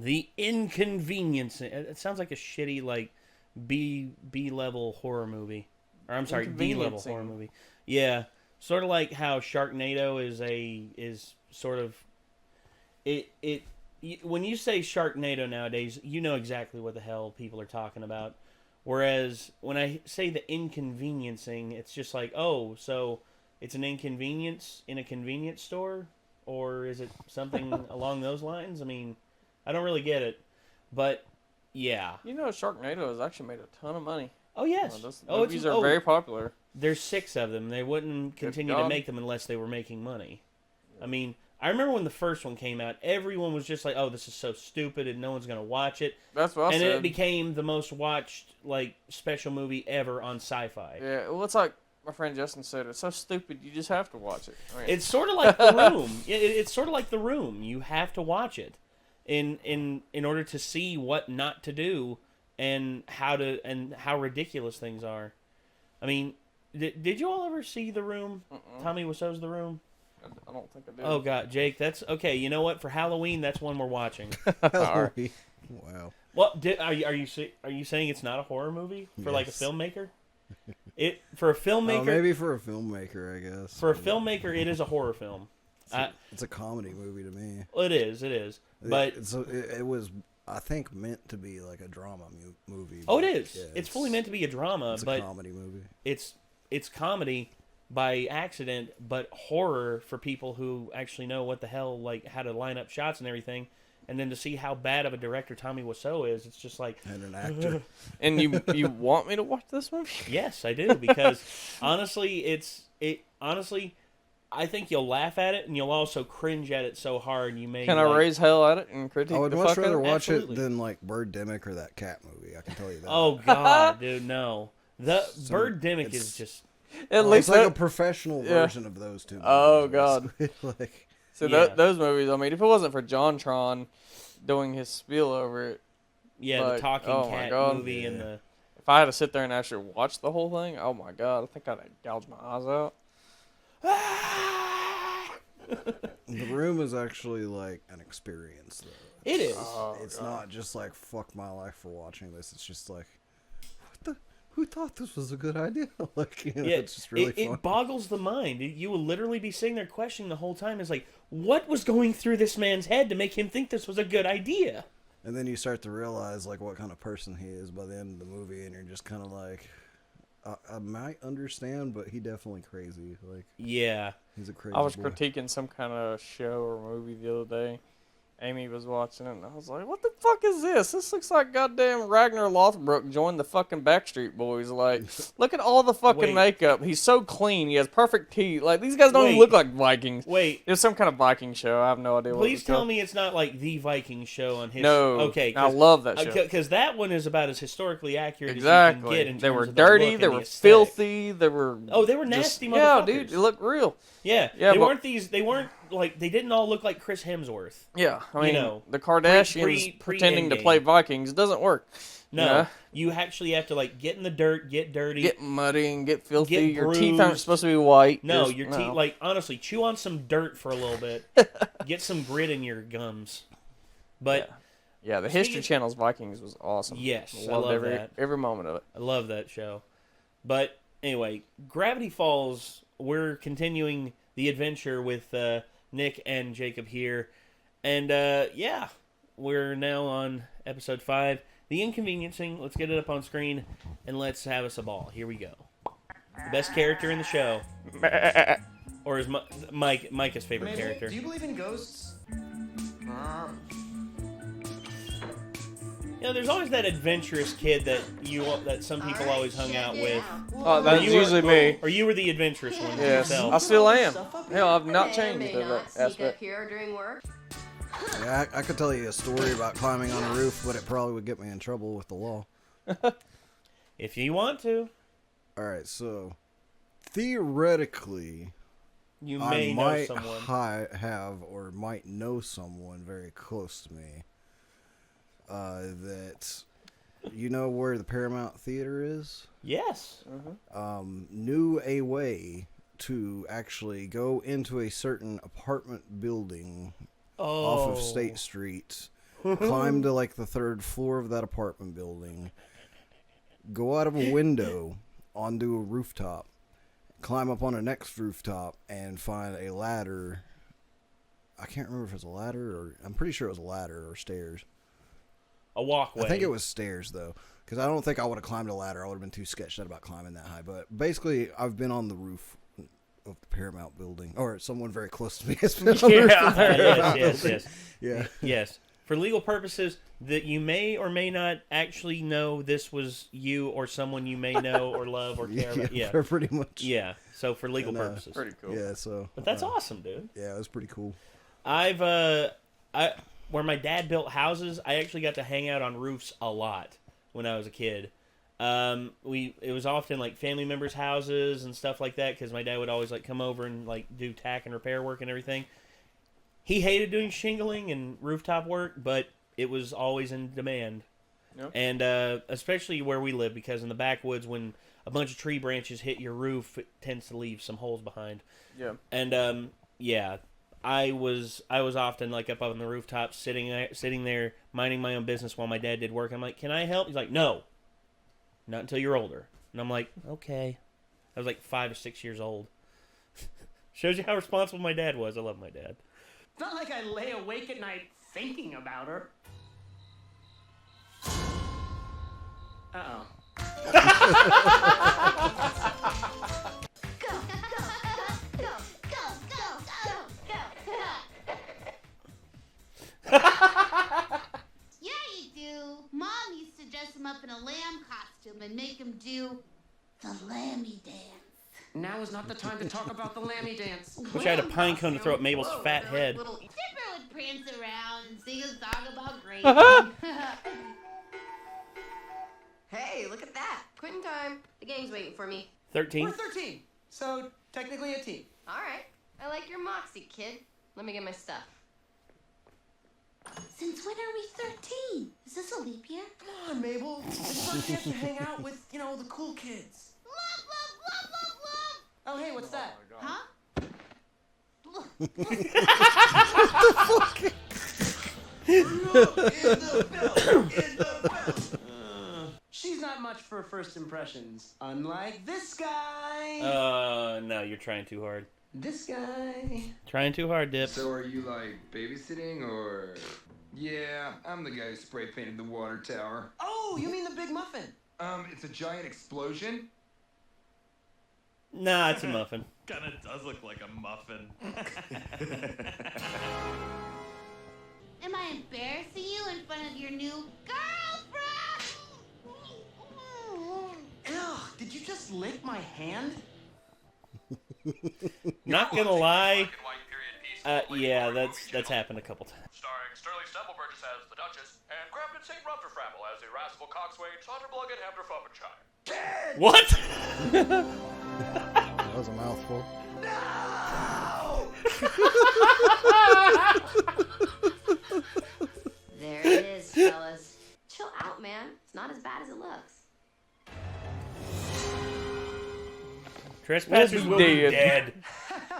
The Inconvenience. It sounds like a shitty like B level horror movie. Or I'm sorry, D level horror movie. Yeah, sort of like how Sharknado is sort of it. When you say Sharknado nowadays, you know exactly what the hell people are talking about. Whereas when I say the inconveniencing, it's just like, oh, so it's an inconvenience in a convenience store, or is it something along those lines? I mean, I don't really get it, but yeah. You know, Sharknado has actually made a ton of money. Oh yes. Those movies are very popular. There's 6 of them. They wouldn't continue to make them unless they were making money. I mean, I remember when the first one came out, everyone was just like, "Oh, this is so stupid, and no one's gonna watch it." That's what I said. And it became the most watched like special movie ever on Sci-Fi. Yeah, well, it's like my friend Justin said. It's so stupid, you just have to watch it. I mean, it's sort of like The Room. It's sort of like The Room. You have to watch it in order to see what not to do and how ridiculous things are. I mean, did you all ever see The Room? Tommy Wiseau's The Room? I don't think I did. Oh God, Jake, that's okay. You know what? For Halloween, that's one we're watching. Halloween. Wow. Well, are you saying it's not a horror movie for like a filmmaker? For a filmmaker, maybe for a filmmaker, I guess. For a filmmaker, it is a horror film. It's a comedy movie to me. Well, it is, but it was, I think, meant to be like a drama movie. Oh, it is. Yeah, it's fully meant to be a drama, but a comedy movie. It's comedy by accident, but horror for people who actually know what the hell, like how to line up shots and everything. And then to see how bad of a director Tommy Wiseau is, it's just like... And an actor. And you want me to watch this movie? Yes, I do, because honestly, I think you'll laugh at it, and you'll also cringe at it so hard you may... Can I raise hell at it and critique I would the much fuck rather out of it? watch Absolutely. it than like Birdemic or that cat movie, I can tell you that. Oh, God, dude, no. Birdemic is just... At least it's like a professional version of those two movies. Oh, God. Like... So those movies, I mean, if it wasn't for JonTron doing his spiel over it, yeah, like, the talking cat movie and the. If I had to sit there and actually watch the whole thing, oh my God, I think I'd gouge my eyes out. The Room is actually like an experience, though. It is. It's not just like fuck my life for watching this. It's just like, who thought this was a good idea? Like, you know, it's just really fun. It boggles the mind. You will literally be sitting there questioning the whole time. It's like, what was going through this man's head to make him think this was a good idea? And then you start to realize like what kind of person he is by the end of the movie, and you're just kind of like, I might understand, but he definitely crazy. Like, yeah, he's a crazy. I was boy. critiquing some kind of show or movie the other day. Amy was watching it, and I was like, what the fuck is this? This looks like goddamn Ragnar Lothbrok joined the fucking Backstreet Boys. Like, look at all the fucking makeup. He's so clean. He has perfect teeth. Like, these guys don't even look like Vikings. Wait. It's some kind of Viking show. I have no idea what Please tell me it's not like the Viking show on his... No. Okay. I love that show. Because that one is about as historically accurate as you can get in terms They were of dirty. The they look were and the filthy. They were... Oh, they were nasty motherfuckers. Yeah, dude. They looked real. Yeah. They weren't like... They didn't all look like Chris Hemsworth. Yeah. I mean, you know, the Kardashians pretending to play Vikings doesn't work. No, you actually have to like get in the dirt, get dirty, get muddy, and get filthy. Get your bruised. teeth aren't supposed to be white. No, your teeth, like honestly, chew on some dirt for a little bit. Get some grit in your gums. But yeah, the History Channel's Vikings was awesome. Yes, I loved every moment of it. I love that show. But anyway, Gravity Falls. We're continuing the adventure with Nick and Jacob here, and we're now on episode 5. The Inconveniencing. Let's get it up on screen, and let's have us a ball. Here we go. The best character in the show. Or is Micah's favorite character. Do you believe in ghosts? You know, there's always that adventurous kid that some people always hung out with. Oh, that's usually me. Or you were the adventurous one yes, yourself. I still am. Hell, I've not changed that aspect. Yeah, I could tell you a story about climbing on a roof, but it probably would get me in trouble with the law. If you want to. Alright, so theoretically, you may know someone. have or might know someone very close to me that you know where the Paramount Theater is? Yes. Knew a way to actually go into a certain apartment building off of State Street climb to like the 3rd floor of that apartment building, go out of a window onto a rooftop, climb up on a next rooftop, and find a ladder. I can't remember if it was a ladder or I'm pretty sure it was a ladder or stairs. A walkway. I think it was stairs though, because I don't think I would have climbed a ladder. I would have been too sketched out about climbing that high. But basically, I've been on the roof of the Paramount building, or someone very close to me has been on the roof of the Paramount building. Yes. Yes. For legal purposes, that you may or may not actually know this was you or someone you may know or love or care about. Yeah, pretty much. Yeah, so for legal purposes. Pretty cool. Yeah, so. But that's awesome, dude. Yeah, it was pretty cool. Where my dad built houses, I actually got to hang out on roofs a lot when I was a kid. It was often like family members' houses and stuff like that because my dad would always like come over and like do tack and repair work and everything. He hated doing shingling and rooftop work, but it was always in demand. Yep. And especially where we live, because in the backwoods, when a bunch of tree branches hit your roof, it tends to leave some holes behind. Yeah. And I was often like up on the rooftop, sitting there, minding my own business while my dad did work. I'm like, "Can I help?" He's like, "No, not until you're older." And I'm like, "Okay." I was like 5 or 6 years old. Shows you how responsible my dad was. I love my dad. It's not like I lay awake at night thinking about her. Uh-oh. Yeah, you do. Mom used to dress him up in a lamb costume and make him do the lammy dance. Now is not the time to talk about the lammy dance. Wish I had a pine cone to throw at Mabel's fat head. Dipper would prance around and sing a song about Graydon. Hey, look at that. Quitting time. The gang's waiting for me. 13? We're 13, so technically a team. All right. I like your moxie, kid. Let me get my stuff. Since when are we 13? Is this a leap year? Come on, Mabel. It's our chance to hang out with, the cool kids. Love, love, love, love, love. Oh, hey, what's that? Huh? She's not much for first impressions. Unlike this guy. No, you're trying too hard. This guy. Trying too hard, Dip. So are you like babysitting or? Yeah, I'm the guy who spray painted the water tower. Oh, you mean the big muffin? It's a giant explosion. Nah, it's a muffin. Kinda does look like a muffin. Am I embarrassing you in front of your new girlfriend? Ew, did you just lick my hand? Not gonna lie. Yeah, that's happened a couple times. Starring Sterling Stempelburgess as the Duchess and Grafton St. Rutherframble as the irascible coxswain Schotterblug and Hamder Fufenshire. What? That was a mouthful. There it is, fellas. Chill out, man. It's not as bad as it looks. Trespassers will be dead.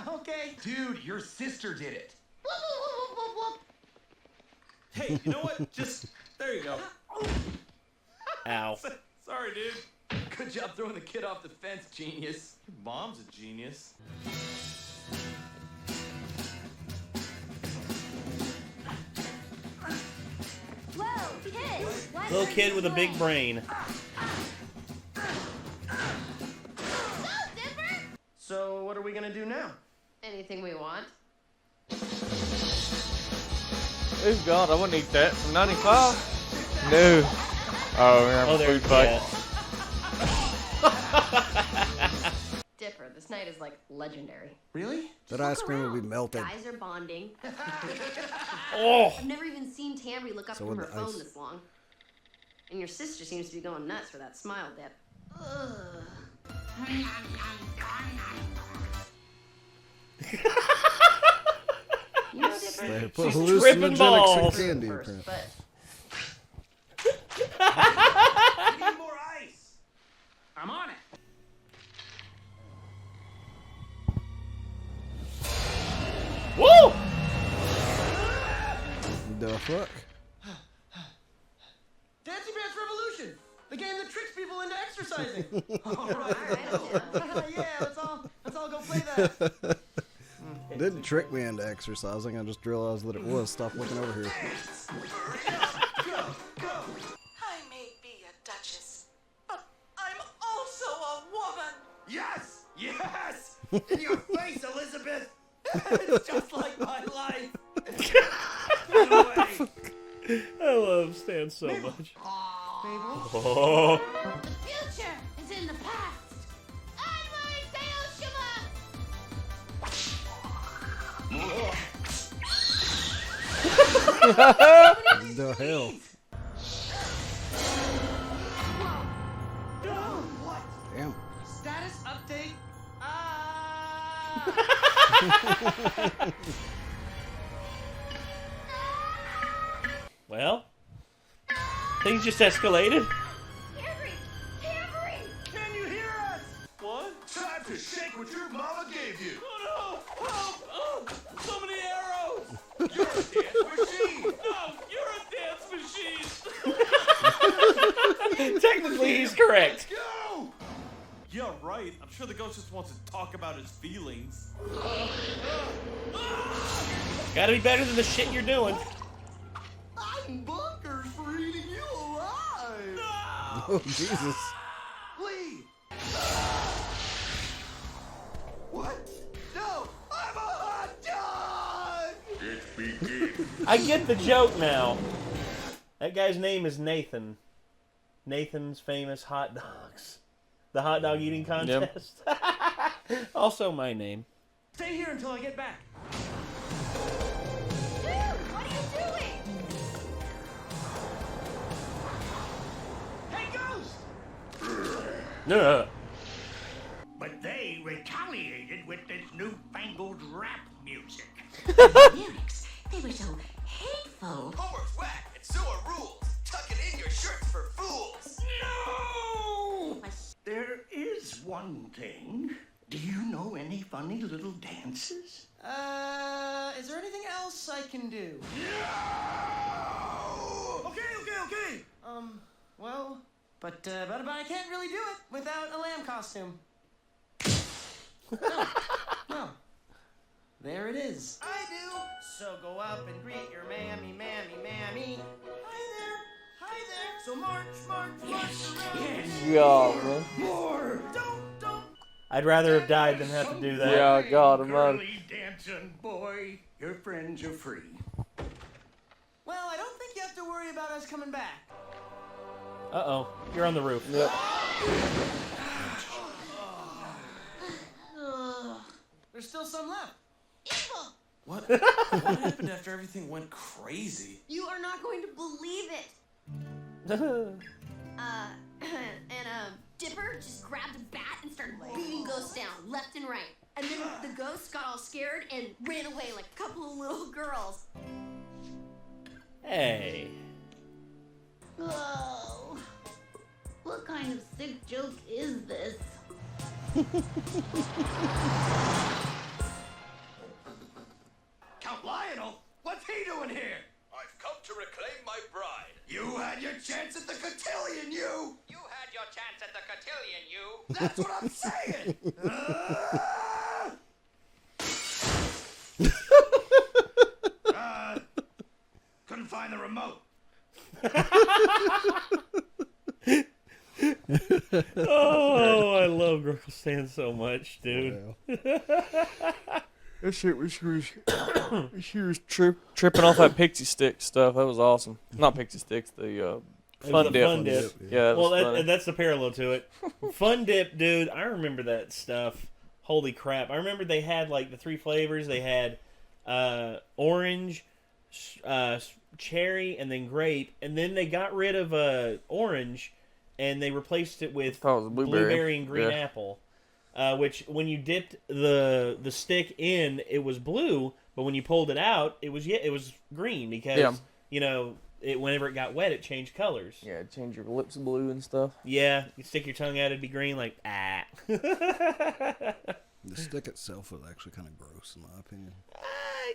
Okay. Dude, your sister did it. Whoop, whoop, whoop, whoop, whoop. Hey, you know what? Just, there you go. Ow. Sorry, dude. Good job throwing the kid off the fence, genius. Your mom's a genius. Whoa, kid! Little kid with a big brain. Go, Dipper! So what are we gonna do now? Anything we want. Oh God, I wouldn't eat that from 95. No. Oh, we're having a there, food fight. yeah. Dipper, this night is like legendary. Really? That ice cream will be melted. Guys are bonding. Oh. I've never even seen Tammy look up So from when her the phone ice- this long. And your sister seems to be going nuts for that smile dip. Ugh. You know, Dipper? They put She's tripping balls. hallucinogenics in candy. First, apparently. but We need more ice. I'm on it. Woo! The fuck? game that tricks people into exercising. All right. Alright, Yeah, let's all go play that. It didn't trick me into exercising. I just realized that it was. Stop looking over here. I may be a duchess, but I'm also a woman. Yes! Yes! In your face, Elizabeth! It's just like my life. Anyway. I love Stan so much. Mabel? Oh. The future is in the past. I'm The hell? Damn. Status update. Well, things just escalated. Can you hear us? What? Time to shake what your mama gave you. Oh no! Help! Oh, so many arrows! You're a dance machine. No, you're a dance machine! Technically, he's correct. Go! Yeah, right. I'm sure the ghost just wants to talk about his feelings. Gotta be better than the shit you're doing. I'm bonkers for eating you alive. Oh, Jesus. Lee. What? No, I'm a hot dog. It's begin. I get the joke now. That guy's name is Nathan. Nathan's Famous Hot Dogs. The hot dog eating contest. Also my name. Stay here until I get back. What are you doing? Hey, Ghost! No. But they retaliated with this newfangled rap music. lyrics, they were so hateful. Homework's whack, and so are rules. Tuck it in your shirts for fools. No! There is one thing. Do you know any funny little dances? Is there anything else I can do? Okay. Well, but I can't really do it without a lamb costume. No. There it is. I do. So go up and greet your mammy. Hi there. So march around. God, man. More! Don't. I'd rather have died than have to do that. Yeah, God, I'm not. Girly dancing boy, your friends are free. Well, I don't think you have to worry about us coming back. Uh-oh. You're on the roof. Yep. There's still some left. Evil. What happened after everything went crazy? You are not going to believe it. And Dipper just grabbed a bat and started beating ghosts down left and right. And then the ghosts got all scared and ran away like a couple of little girls. Hey. Whoa. What kind of sick joke is this? Count Lionel? What's he doing here? I've come to reclaim my bride. You had your chance at the cotillion, you! You had your chance at the cotillion, you. That's what I'm saying! Couldn't find the remote. Oh, I love Gruckle Stan so much, dude. That shit was she was tripping off that pixie stick stuff. That was awesome. Not pixie sticks, the fun dip. Fun dip. Yeah, that was Well, funny. that's the parallel to it. Fun dip, dude. I remember that stuff. Holy crap! I remember they had like the 3 flavors. They had orange, cherry, and then grape. And then they got rid of orange, and they replaced it with thought it was blueberry. and green Yeah. apple. Which, when you dipped the stick in, it was blue, but when you pulled it out, it was green because whenever it got wet, it changed colors. Yeah, change your lips blue and stuff. Yeah, you stick your tongue out, it'd be green, like ah. The stick itself was actually kind of gross, in my opinion.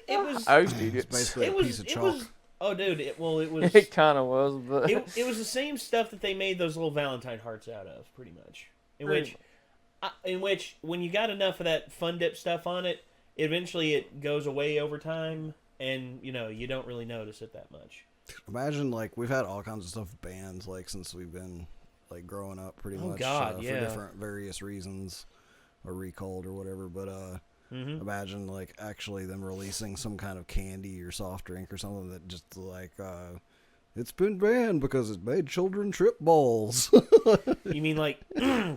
It was. I used to eat It's it. basically It a was. piece of It chalk. was Oh, dude. It was. It kind of was, but it was the same stuff that they made those little Valentine hearts out of, pretty much. In which, when you got enough of that fun dip stuff on it, eventually it goes away over time, and you don't really notice it that much. Imagine, like, we've had all kinds of stuff banned, like, since we've been, like, growing up pretty much. God, for different various reasons, or recalled or whatever, but imagine, like, actually them releasing some kind of candy or soft drink or something that just, like, it's been banned because it made children trip balls. You mean like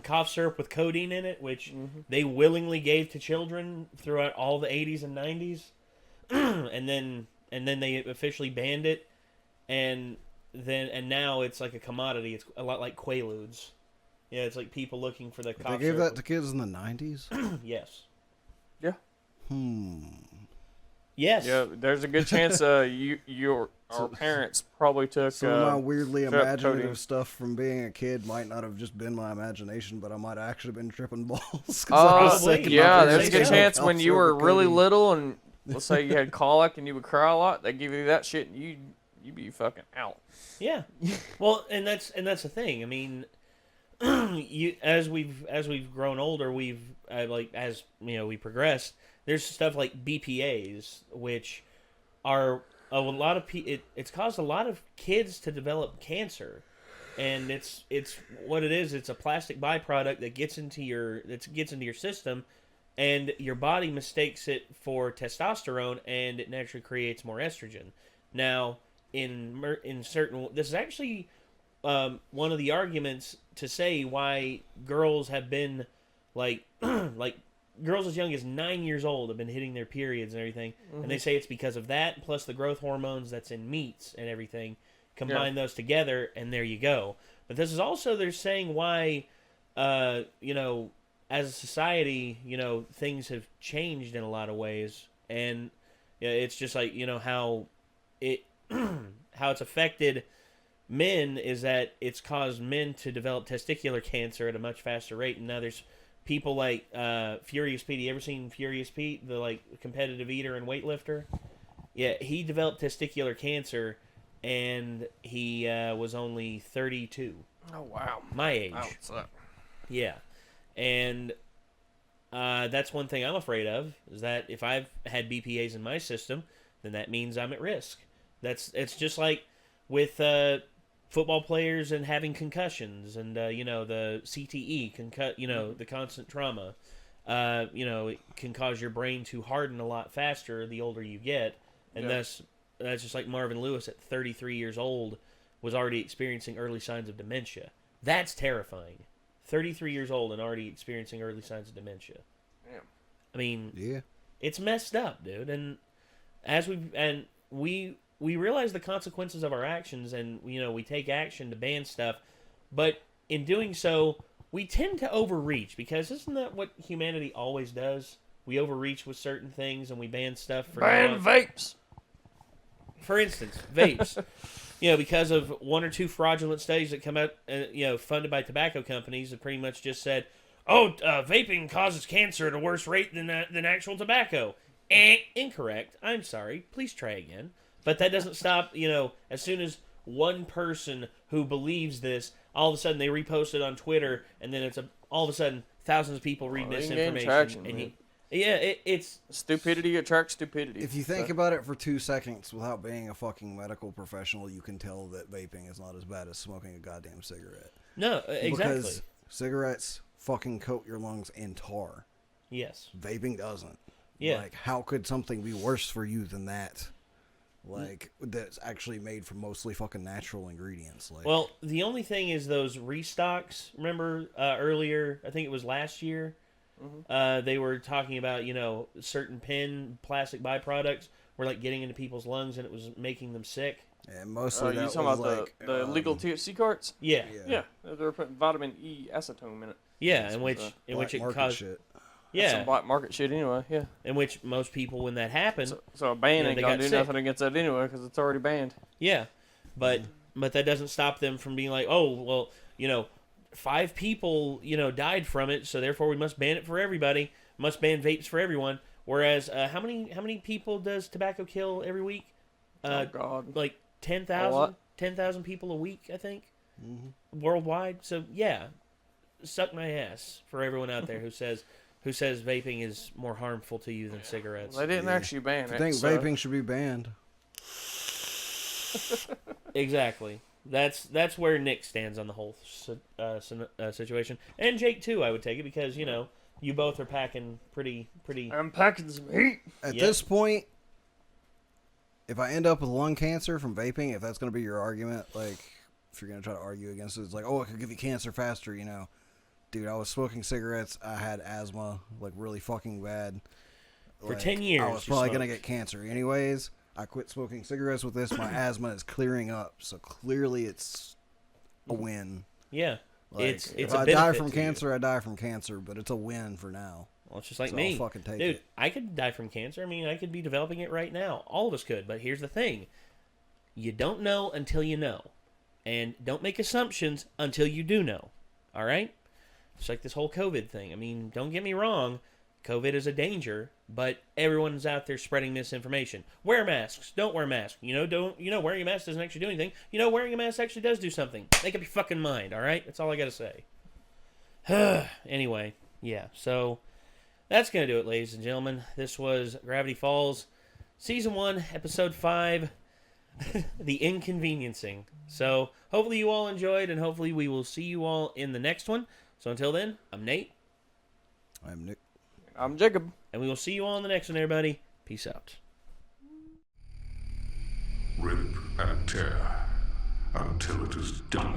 cough syrup with codeine in it, which they willingly gave to children throughout all the 80s and 90s, and then they officially banned it, and now it's like a commodity. It's a lot like Quaaludes. Yeah, it's like people looking for the cough syrup. They gave that to kids in the 90s? Yes. Yeah. Yes. Yeah, there's a good chance our parents probably took some of my weirdly imaginative codeine. stuff from being a kid might not have just been my imagination, but I might have actually been tripping balls. Yeah, there's a good chance when you were really codeine. little and let's say you had colic and you would cry a lot, they give you that shit and you'd be fucking out. Yeah. Well, and that's the thing. I mean, as we've grown older, we progressed. There's stuff like BPAs, which are a lot of it's caused a lot of kids to develop cancer, and it's what it is. It's a plastic byproduct that gets into your system, and your body mistakes it for testosterone, and it naturally creates more estrogen. Now, in certain, this is actually one of the arguments to say why girls have been like girls as young as 9 years old have been hitting their periods and everything, and they say it's because of that, plus the growth hormones that's in meats and everything. Combine those together, and there you go. But this is also, they're saying why, as a society, things have changed in a lot of ways, and it's just like, how it how it's affected men is that it's caused men to develop testicular cancer at a much faster rate, and now there's people like Furious Pete. You ever seen Furious Pete, the competitive eater and weightlifter? Yeah, he developed testicular cancer, and he was only 32. Oh wow, my age. Oh, yeah, and that's one thing I'm afraid of, is that if I've had BPAs in my system, then that means I'm at risk. It's just like with football players and having concussions and the CTE, the constant trauma, it can cause your brain to harden a lot faster the older you get, and that's just like Marvin Lewis at 33 years old was already experiencing early signs of dementia. That's terrifying. 33 years old and already experiencing early signs of dementia. Yeah. I mean, it's messed up, dude. And we realize the consequences of our actions, and we take action to ban stuff, but in doing so, we tend to overreach, because isn't that what humanity always does? We overreach with certain things, and we ban stuff for vapes. For instance, vapes. Because of one or two fraudulent studies that come out, funded by tobacco companies, that pretty much just said, vaping causes cancer at a worse rate than actual tobacco. Incorrect. I'm sorry. Please try again. But that doesn't stop, as soon as one person who believes this, all of a sudden they repost it on Twitter, and then all of a sudden thousands of people read this information. It's stupidity attracts stupidity. If you think about it for 2 seconds without being a fucking medical professional, you can tell that vaping is not as bad as smoking a goddamn cigarette. No, exactly. Because cigarettes fucking coat your lungs in tar. Yes. Vaping doesn't. Yeah. Like, how could something be worse for you than that? Like, that's actually made from mostly fucking natural ingredients. Well, the only thing is those restocks. Remember earlier, I think it was last year, they were talking about, certain plastic byproducts were getting into people's lungs, and it was making them sick. And mostly you talking about the illegal THC carts? Yeah. They were putting vitamin E acetone in it. Yeah, in which it caused shit. That's some black market shit anyway, In which most people, when that happened... So a ban ain't gonna do nothing against that anyway, because it's already banned. Yeah, but that doesn't stop them from being like, 5 people, died from it, so therefore we must ban it for everybody. Must ban vapes for everyone. Whereas, how many people does tobacco kill every week? God. Like 10,000 people a week, I think, worldwide. So yeah, suck my ass for everyone out there who says vaping is more harmful to you than cigarettes. They didn't actually ban it. I think vaping should be banned. Exactly. That's where Nick stands on the whole situation, and Jake too. I would take it because you both are packing pretty. I'm packing some heat. At this point, if I end up with lung cancer from vaping, if that's going to be your argument, like if you're going to try to argue against it, it's like, oh, it could give you cancer faster, Dude, I was smoking cigarettes. I had asthma, like really fucking bad. For 10 years, I was probably going to get cancer anyways. I quit smoking cigarettes with this. My asthma is clearing up, so clearly it's a win. Yeah. Like, It's if a I benefit die from to cancer, I die from cancer, but it's a win for now. Well, it's just like so me. I'll fucking take Dude, it. I could die from cancer. I mean, I could be developing it right now. All of us could. But here's the thing. You don't know until you know. And don't make assumptions until you do know. All right? It's like this whole COVID thing. I mean, don't get me wrong. COVID is a danger, but everyone's out there spreading misinformation. Wear masks. Don't wear masks. Wearing a mask doesn't actually do anything. Wearing a mask actually does do something. Make up your fucking mind, all right? That's all I got to say. Anyway, yeah. So that's going to do it, ladies and gentlemen. This was Gravity Falls, Season 1, Episode 5, The Inconveniencing. So hopefully you all enjoyed, and hopefully we will see you all in the next one. So until then, I'm Nate. I'm Nick. I'm Jacob. And we will see you all in the next one, everybody. Peace out. Rip and tear until it is done.